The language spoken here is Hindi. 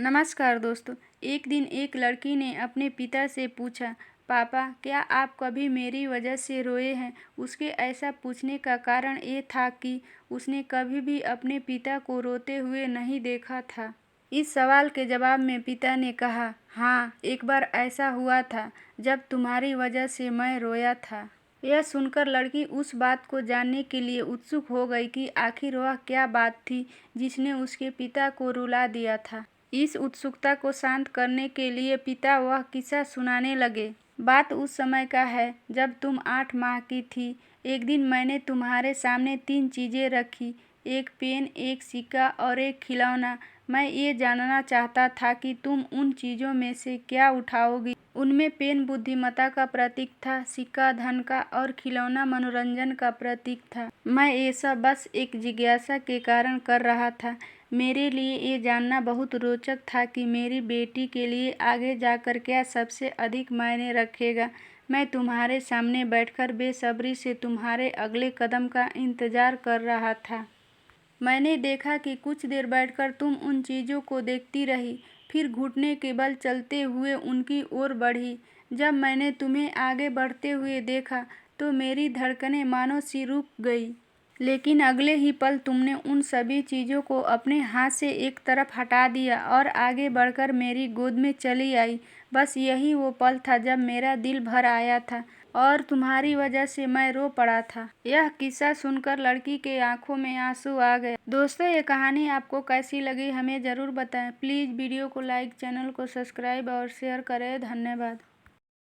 नमस्कार दोस्तों। एक दिन एक लड़की ने अपने पिता से पूछा, पापा क्या आप कभी मेरी वजह से रोए हैं। उसके ऐसा पूछने का कारण ये था कि उसने कभी भी अपने पिता को रोते हुए नहीं देखा था। इस सवाल के जवाब में पिता ने कहा, हाँ, एक बार ऐसा हुआ था जब तुम्हारी वजह से मैं रोया था। यह सुनकर लड़की उस बात को जानने के लिए उत्सुक हो गई कि आखिर वह क्या बात थी जिसने उसके पिता को रुला दिया था। इस उत्सुकता को शांत करने के लिए पिता वह किस्सा सुनाने लगे। बात उस समय का है जब तुम 8 माह की थी। एक दिन मैंने तुम्हारे सामने 3 चीज़ें रखी, एक पेन, एक सिक्का और एक खिलौना। मैं ये जानना चाहता था कि तुम उन चीज़ों में से क्या उठाओगी। उनमें पेन बुद्धिमत्ता का प्रतीक था, सिक्का धन का और खिलौना मनोरंजन का प्रतीक था। मैं ये सब बस एक जिज्ञासा के कारण कर रहा था। मेरे लिए ये जानना बहुत रोचक था कि मेरी बेटी के लिए आगे जाकर क्या सबसे अधिक मायने रखेगा। मैं तुम्हारे सामने बैठकर बेसब्री से तुम्हारे अगले कदम का इंतज़ार कर रहा था। मैंने देखा कि कुछ देर बैठकर तुम उन चीज़ों को देखती रही, फिर घुटने के बल चलते हुए उनकी ओर बढ़ी। जब मैंने तुम्हें आगे बढ़ते हुए देखा तो मेरी धड़कनें मानो सी रुक गई। लेकिन अगले ही पल तुमने उन सभी चीज़ों को अपने हाथ से एक तरफ हटा दिया और आगे बढ़कर मेरी गोद में चली आई। बस यही वो पल था जब मेरा दिल भर आया था और तुम्हारी वजह से मैं रो पड़ा था। यह किस्सा सुनकर लड़की के आंखों में आंसू आ गए। दोस्तों, ये कहानी आपको कैसी लगी हमें ज़रूर बताएं। प्लीज़ वीडियो को लाइक, चैनल को सब्सक्राइब और शेयर करें। धन्यवाद।